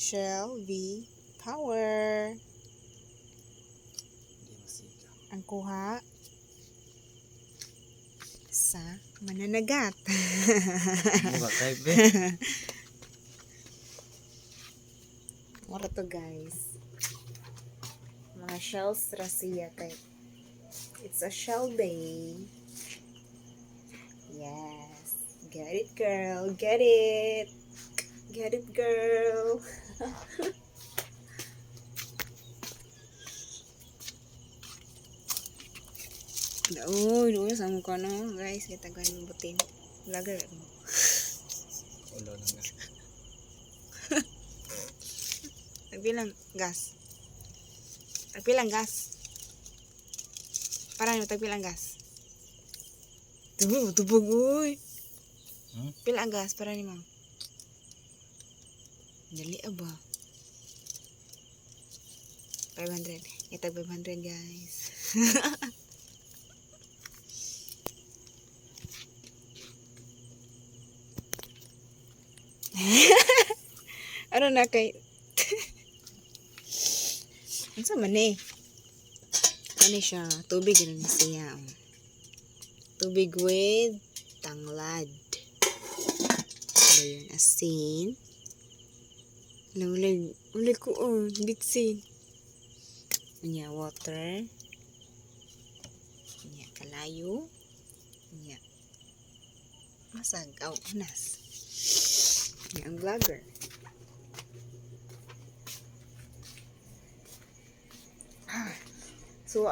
Shell V Power. Hindi masika. Ang kuha sa mananagat. Mura type be. Mura to guys. Mga shells Rasia type. It's a shell day. Yes. Get it, girl. Get it. Get it, girl. Uy, sa mukha no, guys. Kita ko yung butin. Vlogger mo. Ulo lang nga. Tagbilang gas. Tagbilang gas. Para nyo, tagbilang gas. Tubog, uy. Pilang gas, para ni ma'am. Dali aba. 500. Itag 500 guys. Ano na kay ano sa man eh? Ano siya? Tubig rin siya. Tubig with tanglad. Ano yun? Asin. Ulit ko bitsin. Nya water. Nya kalayo. Nya masag. Unas. Nya ang vlogger. So,